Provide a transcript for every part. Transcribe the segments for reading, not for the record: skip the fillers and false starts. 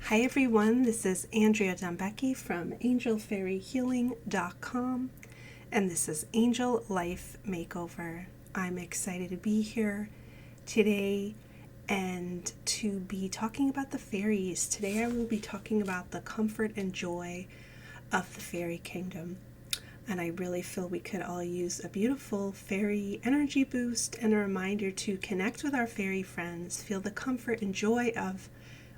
Hi everyone, this is Andrea Dombecki from angelfairyhealing.com, and this is Angel Life Makeover. I'm excited to be here today and to be talking about the fairies. Today I will be talking about the comfort and joy of the fairy kingdom. And I really feel we could all use a beautiful fairy energy boost and a reminder to connect with our fairy friends, feel the comfort and joy of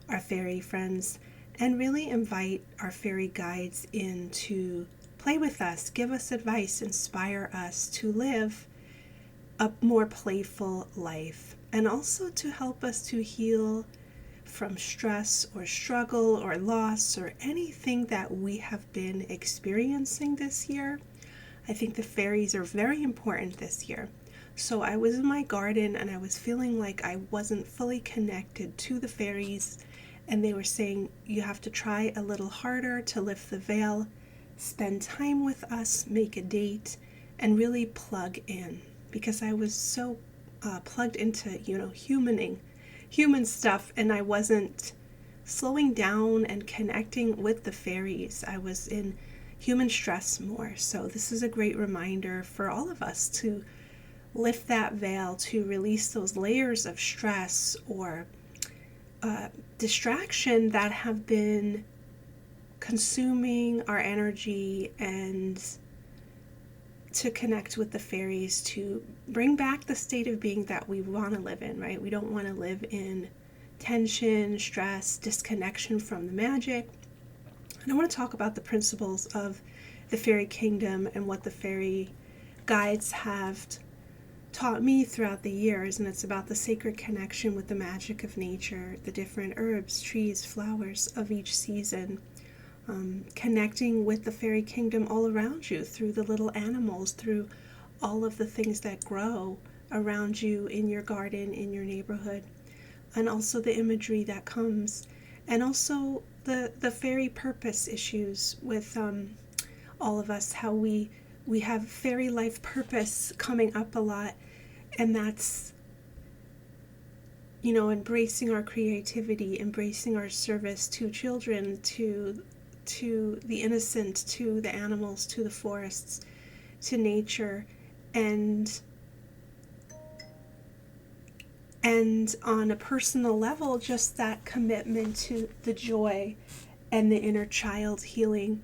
our fairy friends, and really invite our fairy guides in to play with us, give us advice, inspire us to live a more playful life, and also to help us to heal from stress or struggle or loss or anything that we have been experiencing this year. I think the fairies are very important this year. So I was in my garden and I was feeling like I wasn't fully connected to the fairies, and they were saying you have to try a little harder to lift the veil, spend time with us, make a date, and really plug in, because I was so plugged into human stuff, and I wasn't slowing down and connecting with the fairies. I was in human stress more. So this is a great reminder for all of us to lift that veil, to release those layers of stress or distraction that have been consuming our energy, and to connect with the fairies to bring back the state of being that we want to live in, right? We don't want to live in tension, stress, disconnection from the magic. And I want to talk about the principles of the fairy kingdom and what the fairy guides have taught me throughout the years. And it's about the sacred connection with the magic of nature, the different herbs, trees, flowers of each season. Connecting with the fairy kingdom all around you through the little animals, through all of the things that grow around you in your garden, in your neighborhood, and also the imagery that comes, and also the fairy purpose issues with all of us, how we have fairy life purpose coming up a lot, and that's embracing our creativity, embracing our service to children, to the innocent, to the animals, to the forests, to nature, and on a personal level, just that commitment to the joy and the inner child healing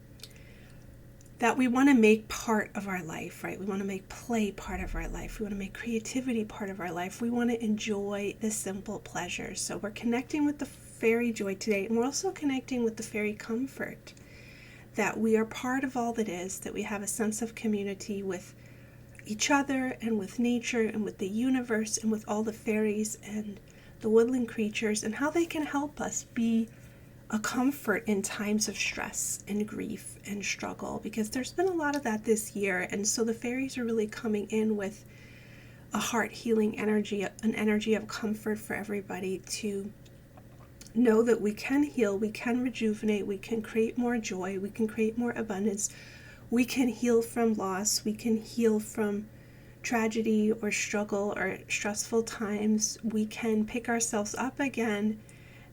that we want to make part of our life, right? We want to make play part of our life. We want to make creativity part of our life. We want to enjoy the simple pleasures. So we're connecting with the fairy joy today, and we're also connecting with the fairy comfort, that we are part of all that is, that we have a sense of community with each other and with nature and with the universe and with all the fairies and the woodland creatures, and how they can help us be a comfort in times of stress and grief and struggle, because there's been a lot of that this year. And so the fairies are really coming in with a heart healing energy, an energy of comfort for everybody, to know that we can heal, we can rejuvenate, we can create more joy, we can create more abundance, we can heal from loss, we can heal from tragedy or struggle or stressful times. We can pick ourselves up again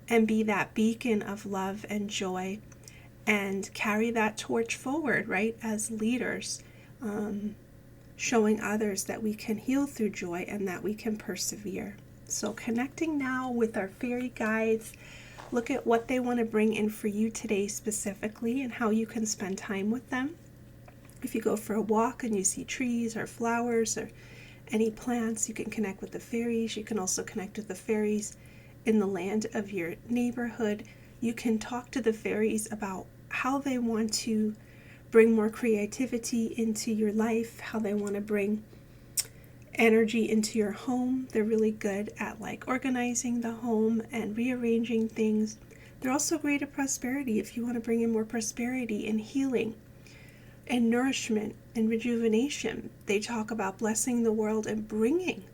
and be that beacon of love and joy, and carry that torch forward, right, as leaders, showing others that we can heal through joy and that we can persevere. So connecting now with our fairy guides, look at what they want to bring in for you today specifically, and how you can spend time with them. If you go for a walk and you see trees or flowers or any plants, you can connect with the fairies. You can also connect with the fairies in the land of your neighborhood. You can talk to the fairies about how they want to bring more creativity into your life, how they want to bring energy into your home. They're really good at organizing the home and rearranging things. They're also great at prosperity, if you want to bring in more prosperity and healing and nourishment and rejuvenation. They talk about blessing the world and bringing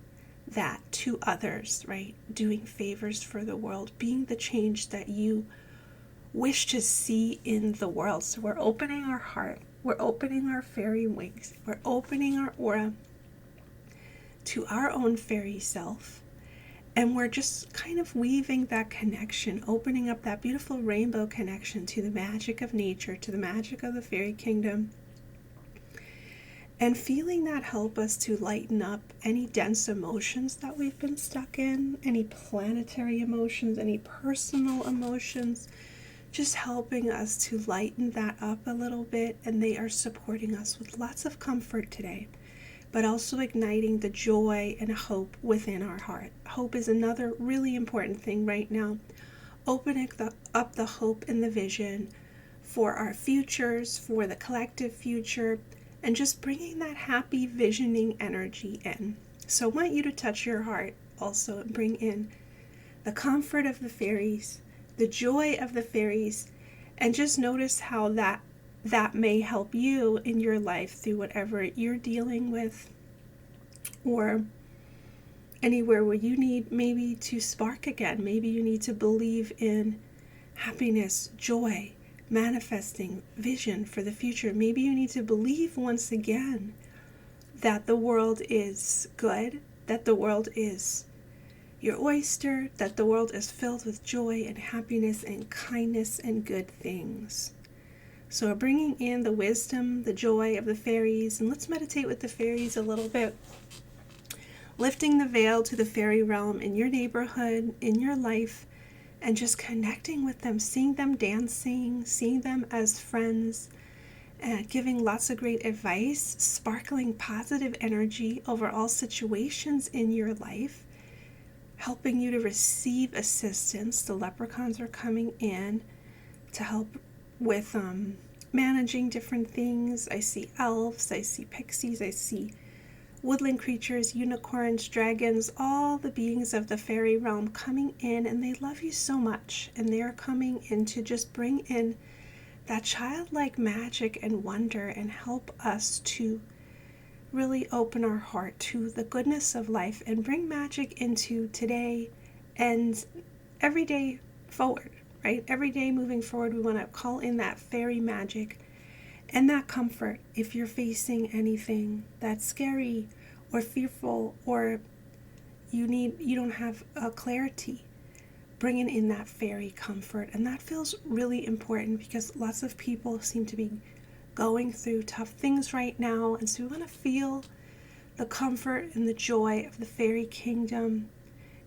that to others, right? Doing favors for the world, being the change that you wish to see in the world. So we're opening our heart, we're opening our fairy wings, we're opening our aura to our own fairy self, And we're just kind of weaving that connection, opening up that beautiful rainbow connection to the magic of nature, to the magic of the fairy kingdom, and feeling that help us to lighten up any dense emotions that we've been stuck in, any planetary emotions, any personal emotions, just helping us to lighten that up a little bit. And they are supporting us with lots of comfort today, but also igniting the joy and hope within our heart. Hope is another really important thing right now. Opening up the hope and the vision for our futures, for the collective future, and just bringing that happy visioning energy in. So I want you to touch your heart also and bring in the comfort of the fairies, the joy of the fairies, and just notice how that may help you in your life through whatever you're dealing with, or anywhere where you need maybe to spark again. Maybe you need to believe in happiness, joy, manifesting vision for the future. Maybe you need to believe once again that the world is good, that the world is your oyster, that the world is filled with joy and happiness and kindness and good things. So we're bringing in the wisdom, the joy of the fairies, and let's meditate with the fairies a little bit. Lifting the veil to the fairy realm in your neighborhood, in your life, and just connecting with them, seeing them dancing, seeing them as friends, and giving lots of great advice, sparkling positive energy over all situations in your life, helping you to receive assistance. The leprechauns are coming in to help with managing different things. I see elves, I see pixies, I see woodland creatures, unicorns, dragons, all the beings of the fairy realm coming in, and they love you so much, and they're coming in to just bring in that childlike magic and wonder and help us to really open our heart to the goodness of life and bring magic into today and every day forward, right? Every day moving forward, we want to call in that fairy magic and that comfort. If you're facing anything that's scary or fearful, or you don't have a clarity, bringing in that fairy comfort. And that feels really important because lots of people seem to be going through tough things right now, and so we want to feel the comfort and the joy of the fairy kingdom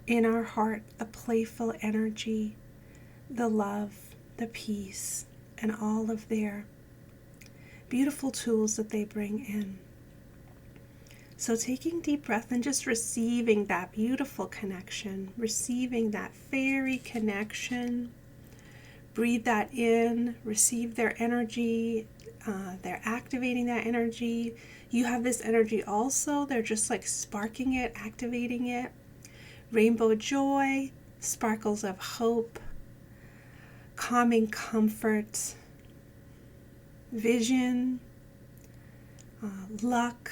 in our heart, the playful energy, the love, the peace, and all of their beautiful tools that they bring in. So taking deep breath and just receiving that beautiful connection, receiving that fairy connection. Breathe that in, receive their energy. They're activating that energy. You have this energy also. They're just like sparking it, activating it. Rainbow joy, sparkles of hope, calming comfort, vision, luck,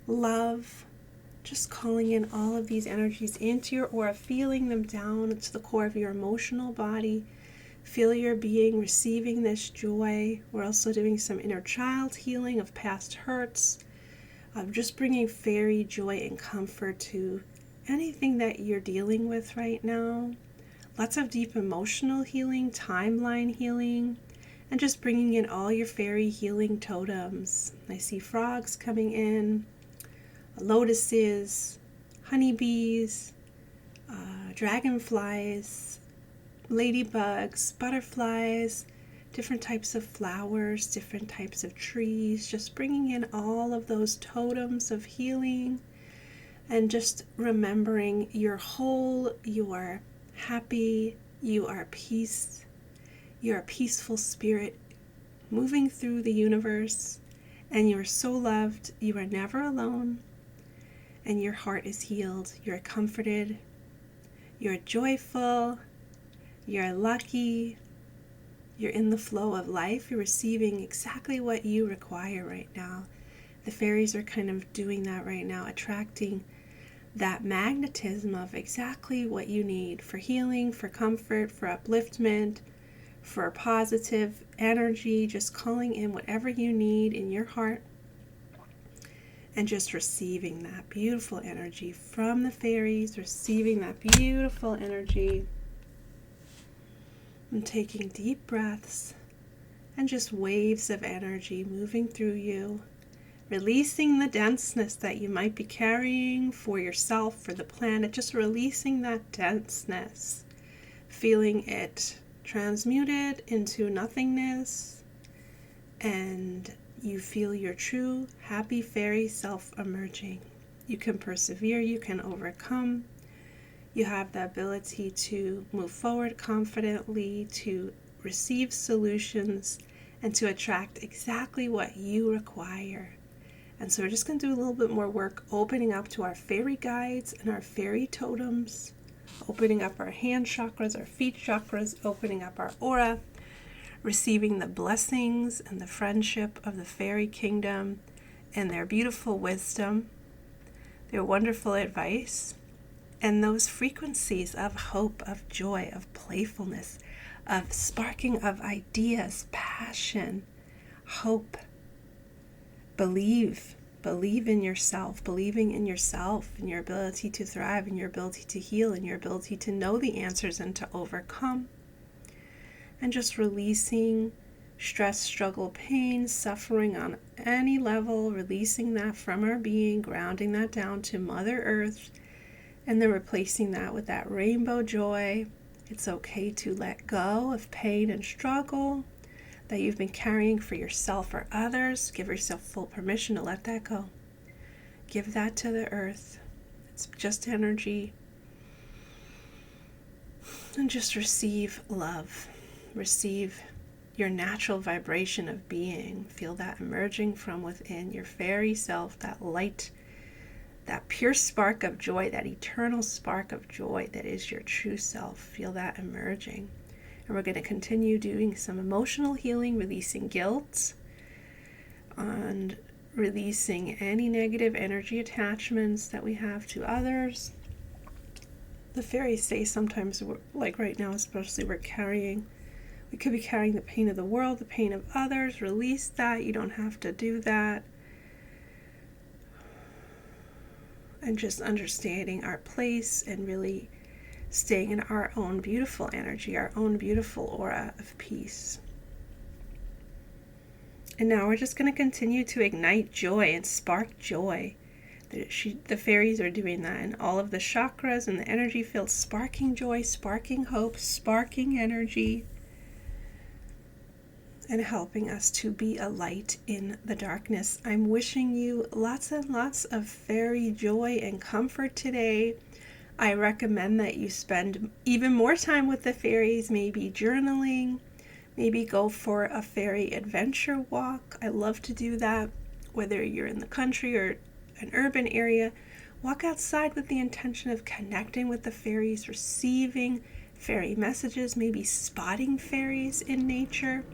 love. Just calling in all of these energies into your aura, feeling them down to the core of your emotional body. Feel your being receiving this joy. We're also doing some inner child healing of past hurts. Just bringing fairy joy and comfort to anything that you're dealing with right now. Lots of deep emotional healing, timeline healing, and just bringing in all your fairy healing totems. I see frogs coming in, lotuses, honeybees, dragonflies, ladybugs, butterflies, different types of flowers, different types of trees, just bringing in all of those totems of healing and just remembering you're whole, you are happy, you are peace, you're a peaceful spirit moving through the universe, and you're so loved, you are never alone, and your heart is healed, you're comforted, you're joyful, you're lucky, you're in the flow of life, you're receiving exactly what you require right now. The fairies are kind of doing that right now, attracting that magnetism of exactly what you need for healing, for comfort, for upliftment, for positive energy, just calling in whatever you need in your heart. and just receiving that beautiful energy from the fairies, receiving that beautiful energy, and taking deep breaths and just waves of energy moving through you, releasing the denseness that you might be carrying for yourself, for the planet, just releasing that denseness, feeling it transmuted into nothingness, and you feel your true, happy fairy self emerging. You can persevere, you can overcome. You have the ability to move forward confidently, to receive solutions, and to attract exactly what you require. And so we're just going to do a little bit more work opening up to our fairy guides and our fairy totems, opening up our hand chakras, our feet chakras, opening up our aura, receiving the blessings and the friendship of the fairy kingdom and their beautiful wisdom, their wonderful advice, and those frequencies of hope, of joy, of playfulness, of sparking of ideas, passion, hope. Believe in yourself, believing in yourself, in your ability to thrive, in your ability to heal, in your ability to know the answers and to overcome. And just releasing stress, struggle, pain, suffering on any level, releasing that from our being, grounding that down to Mother Earth, and then replacing that with that rainbow joy. It's okay to let go of pain and struggle that you've been carrying for yourself or others. Give yourself full permission to let that go. Give that to the earth. It's just energy. And just receive love. Receive your natural vibration of being. Feel that emerging from within your fairy self, that light, that pure spark of joy, that eternal spark of joy that is your true self. Feel that emerging. And we're going to continue doing some emotional healing, releasing guilt, and releasing any negative energy attachments that we have to others. The fairies say sometimes, like right now especially, we could be carrying the pain of the world, the pain of others. Release that. You don't have to do that. And just understanding our place and really staying in our own beautiful energy, our own beautiful aura of peace. And now we're just going to continue to ignite joy and spark joy. The fairies are doing that in all of the chakras and the energy fields, sparking joy, sparking hope, sparking energy, and helping us to be a light in the darkness. I'm wishing you lots and lots of fairy joy and comfort today. I recommend that you spend even more time with the fairies, maybe journaling, maybe go for a fairy adventure walk. I love to do that, whether you're in the country or an urban area. Walk outside with the intention of connecting with the fairies, receiving fairy messages, maybe spotting fairies in nature.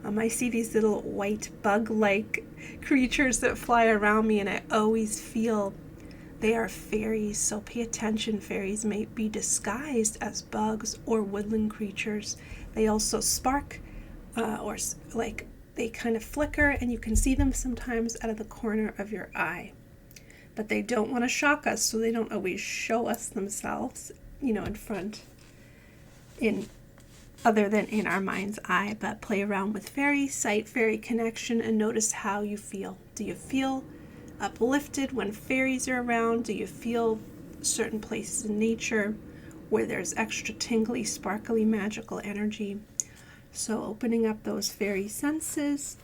I see these little white bug-like creatures that fly around me, and I always feel they are fairies. So pay attention. Fairies may be disguised as bugs or woodland creatures. They also spark, or like they kind of flicker, and you can see them sometimes out of the corner of your eye. But they don't want to shock us, so they don't always show us themselves, in front, other than in our mind's eye. But play around with fairy sight, fairy connection, and notice how you feel. Do you feel uplifted when fairies are around? Do you feel certain places in nature where there's extra tingly, sparkly, magical energy? So opening up those fairy senses.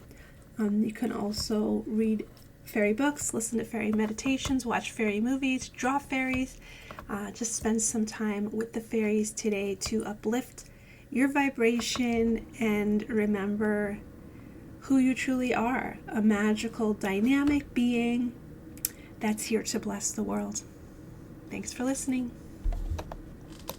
You can also read fairy books, listen to fairy meditations, watch fairy movies, draw fairies. Just spend some time with the fairies today to uplift your vibration and remember who you truly are, a magical, dynamic being that's here to bless the world. Thanks for listening.